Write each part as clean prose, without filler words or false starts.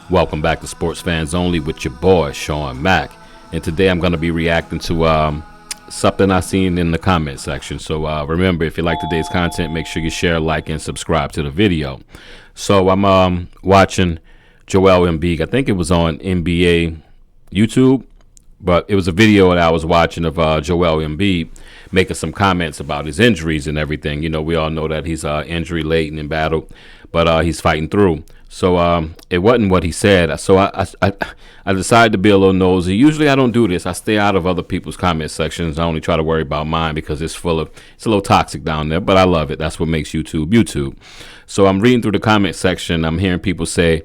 Welcome back to Sports Fans Only with your boy, Sean Mack. And today I'm going to be reacting to something I seen in the comment section. So remember, if you like today's content, make sure you share, like, and subscribe to the video. So I'm watching Joel Embiid. I think it was on NBA YouTube, but it was a video that I was watching of Joel Embiid making some comments about his injuries and everything. You know, we all know that he's injury laden in battle, but he's fighting through. So it wasn't what he said. So I decided to be a little nosy. Usually I don't do this. I stay out of other people's comment sections. I only try to worry about mine because it's a little toxic down there, but I love it. That's what makes YouTube. So I'm reading through the comment section. I'm hearing people say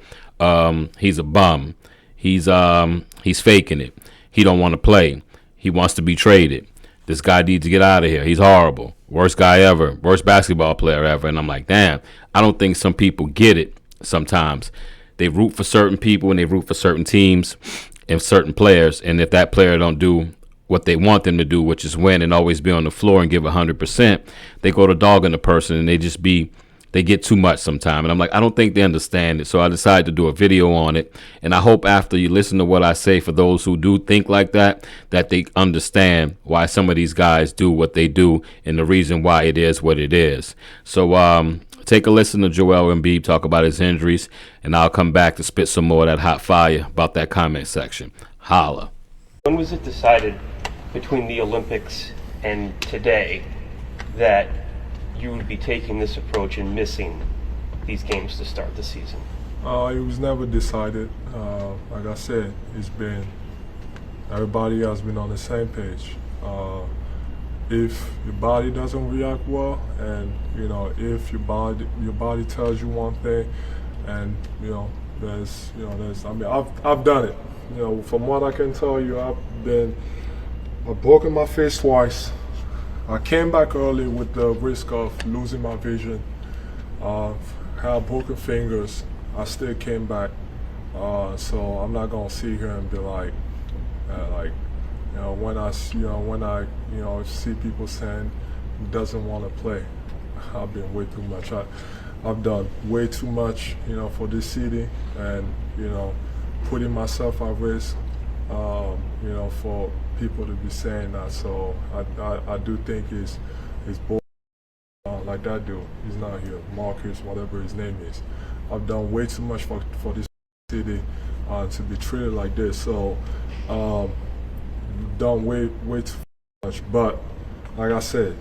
he's a bum. He's faking it. He don't want to play. He wants to be traded. This guy needs to get out of here. He's horrible. Worst guy ever. Worst basketball player ever. And I'm like, damn, I don't think some people get it. Sometimes they root for certain people and they root for certain teams and certain players, and if that player don't do what they want them to do, which is win and always be on the floor and give 100%, they go to dogging the person and they get too much sometimes. And I'm like, I don't think they understand it. So I decided to do a video on it, and I hope after you listen to what I say, for those who do think like that they understand why some of these guys do what they do and the reason why it is what it is. So take a listen to Joel Embiid talk about his injuries, and I'll come back to spit some more of that hot fire about that comment section. Holla. When was it decided between the Olympics and today that you would be taking this approach and missing these games to start the season? It was never decided. Like I said, everybody has been on the same page. If your body doesn't react well, and if your body tells you one thing, and I've done it. From what I can tell you, I've broken my face twice. I came back early with the risk of losing my vision. Had broken fingers. I still came back. So I'm not gonna sit here and be like. When I see people saying he doesn't want to play, I've been way too much. I've done way too much, for this city, and putting myself at risk, for people to be saying that. So I do think it's bull, like that dude. He's not here, Marcus, whatever his name is. I've done way too much for this city to be treated like this. So. Done way too much, but like I said,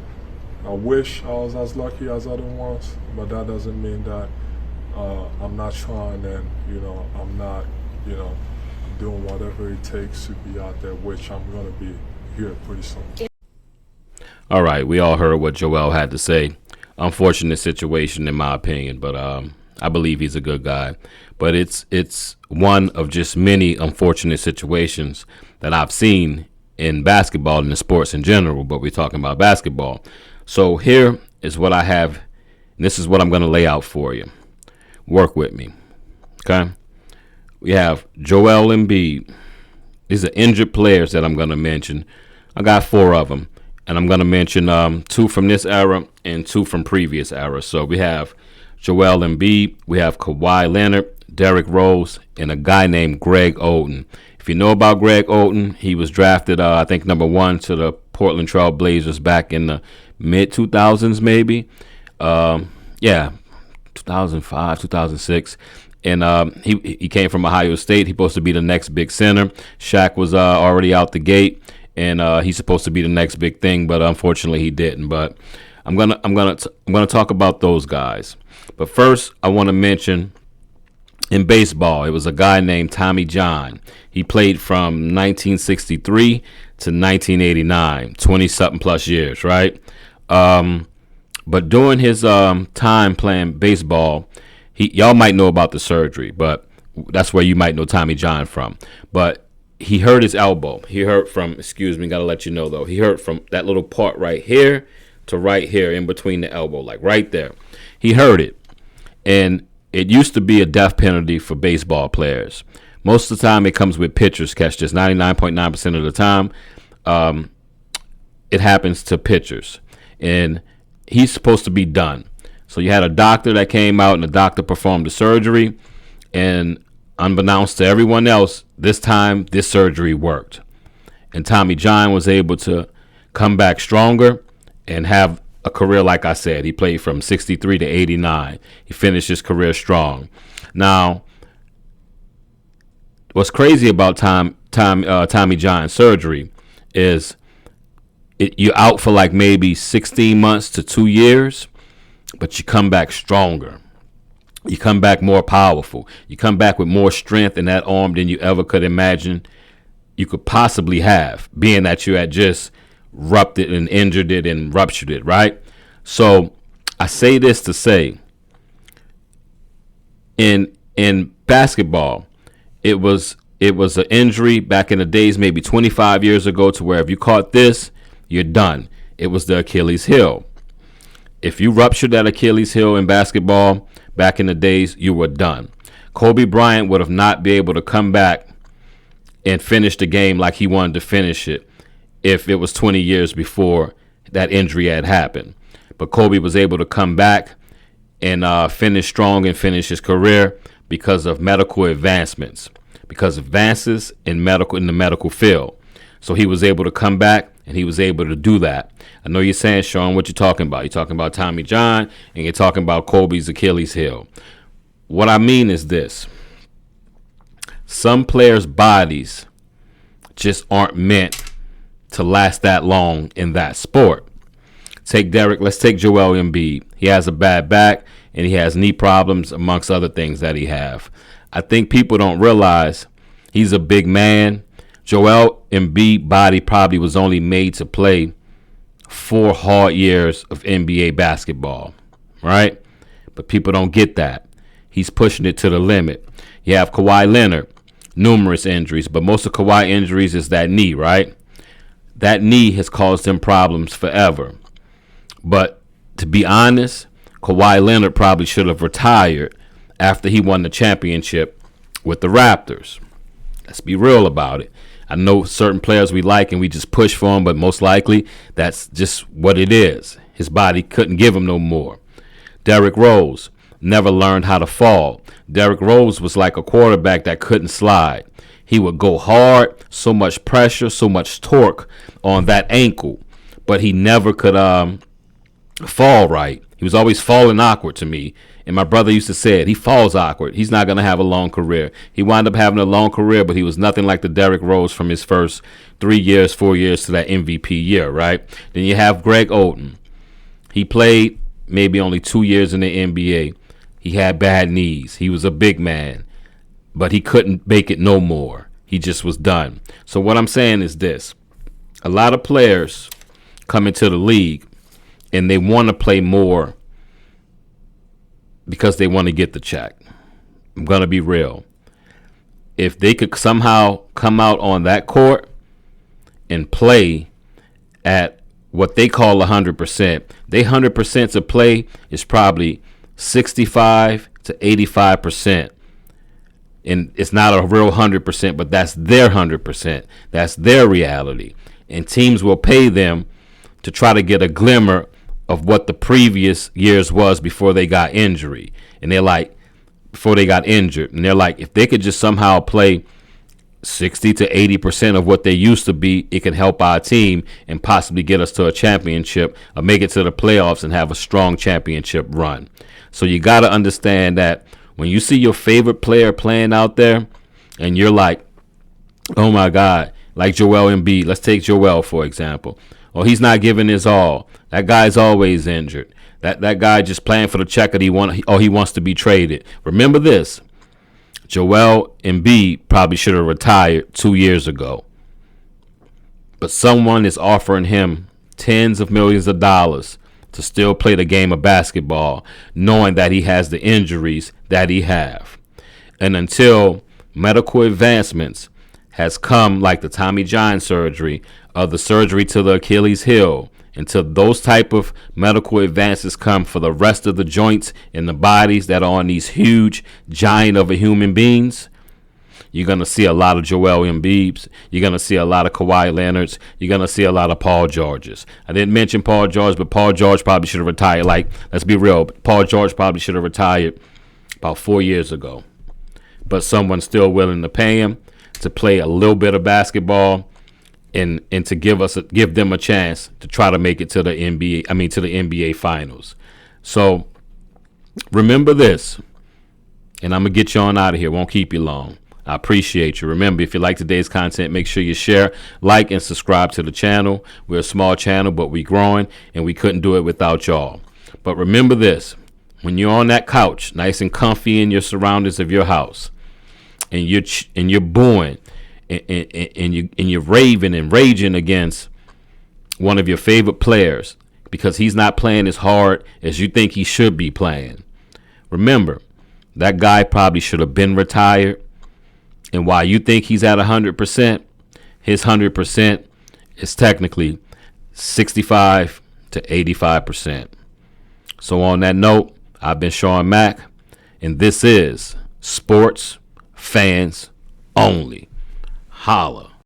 I wish I was as lucky as other ones, but that doesn't mean that I'm not trying, and I'm not doing whatever it takes to be out there, which I'm gonna be here pretty soon. All right, we all heard what Joel had to say. Unfortunate situation in my opinion, but I believe he's a good guy. But it's one of just many unfortunate situations that I've seen in basketball and in sports in general, but we're talking about basketball. So here is what I have, and this is what I'm going to lay out for you. Work with me, okay? We have Joel Embiid. These are injured players that I'm going to mention. I got 4 of them, and I'm going to mention 2 from this era and 2 from previous era. So we have Joel Embiid, we have Kawhi Leonard, Derrick Rose, and a guy named Greg Oden. If you know about Greg Oden, he was drafted, I think, #1 to the Portland Trail Blazers back in the mid-2000s, maybe. 2005, 2006. And he came from Ohio State. He's supposed to be the next big center. Shaq was already out the gate, and he's supposed to be the next big thing, but unfortunately he didn't. But I'm gonna talk about those guys. But first, I want to mention, in baseball, it was a guy named Tommy John. He played from 1963 to 1989, 20-something plus years, right? But during his time playing baseball, y'all might know about the surgery, but that's where you might know Tommy John from. But he hurt his elbow. He hurt from, gotta let you know, though. He hurt from that little part right here to right here in between the elbow, like right there. He hurt it. And it used to be a death penalty for baseball players. Most of the time, it comes with pitchers. Catch this: 99.9% of the time, it happens to pitchers, and he's supposed to be done. So you had a doctor that came out, and the doctor performed the surgery, and unbeknownst to everyone else, this time this surgery worked. And Tommy John was able to come back stronger and have a career, like I said. He played from 63 to 89. He finished his career strong. Now, what's crazy about Tommy John surgery is you're out for like maybe 16 months to 2 years, but you come back stronger. You come back more powerful. You come back with more strength in that arm than you ever could imagine you could possibly have, being that you had just ruptured and injured it and ruptured it, right? So I say this to say, in basketball, it was an injury back in the days, maybe 25 years ago, to where if you caught this, you're done. It was the Achilles heel. If you ruptured that Achilles heel in basketball back in the days, you were done. Kobe Bryant would have not been able to come back and finish the game like he wanted to finish it if it was 20 years before that injury had happened. But Kobe was able to come back and finish strong and finish his career because of medical advancements, because of advances in the medical field. So he was able to come back and he was able to do that. I know you're saying, Sean, what you're talking about. You're talking about Tommy John and you're talking about Kobe's Achilles heel. What I mean is this. Some players' bodies just aren't meant to last that long in that sport. Let's take Joel Embiid. He has a bad back and he has knee problems amongst other things that he have. I think people don't realize he's a big man. Joel Embiid's body probably was only made to play 4 hard years of NBA basketball, right? But people don't get that. He's pushing it to the limit. You have Kawhi Leonard, numerous injuries, but most of Kawhi injuries is that knee, right? That knee has caused him problems forever. But to be honest, Kawhi Leonard probably should have retired after he won the championship with the Raptors. Let's be real about it. I know certain players we like and we just push for them, but most likely that's just what it is. His body couldn't give him no more. Derrick Rose never learned how to fall. Derrick Rose was like a quarterback that couldn't slide. He would go hard, so much pressure, so much torque on that ankle, but he never could fall right. He was always falling awkward to me. And my brother used to say it, he falls awkward. He's not going to have a long career. He wound up having a long career, but he was nothing like the Derrick Rose from his first 3 years, 4 years to that MVP year, right? Then you have Greg Oden. He played maybe only 2 years in the NBA. He had bad knees. He was a big man, but he couldn't make it no more. He just was done. So what I'm saying is this. A lot of players come into the league and they want to play more because they want to get the check. I'm going to be real. If they could somehow come out on that court and play at what they call 100%, they 100% to play is probably 65 to 85%. And it's not a real 100%, but that's their 100%. That's their reality. And teams will pay them to try to get a glimmer of what the previous years was before they got injury. And they're like, before they got injured. And they're like, if they could just somehow play 60 to 80% of what they used to be, it can help our team and possibly get us to a championship or make it to the playoffs and have a strong championship run. So you got to understand that when you see your favorite player playing out there and you're like, oh my God, like Joel Embiid, let's take Joel for example. Oh, he's not giving his all. That guy's always injured. That guy just playing for the check that he wants to be traded. Remember this. Joel Embiid probably should have retired 2 years ago. But someone is offering him tens of millions of dollars to still play the game of basketball, knowing that he has the injuries that he have. And until medical advancements has come, like the Tommy John surgery or the surgery to the Achilles heel, until those type of medical advances come for the rest of the joints in the bodies that are on these huge giant of a human beings, you're going to see a lot of Joel Embiid's. You're going to see a lot of Kawhi Leonard's. You're going to see a lot of Paul George's. I didn't mention Paul George, but Paul George probably should have retired. Like, let's be real. Paul George probably should have retired about 4 years ago. but someone's still willing to pay him to play a little bit of basketball and to give them a chance to try to make it to the NBA finals. So remember this, and I'm gonna get you on out of here. Won't keep you long. I appreciate you. Remember, if you like today's content, make sure you share, like, and subscribe to the channel. We're a small channel, but we're growing, and we couldn't do it without y'all. But remember this, when you're on that couch, nice and comfy in your surroundings of your house, and you're booing, and you're raving and raging against one of your favorite players because he's not playing as hard as you think he should be playing. Remember, that guy probably should have been retired. And while you think he's at 100%, his 100% is technically 65 to 85%. So on that note, I've been Sean Mack, and this is Sports Fans Only. Holla.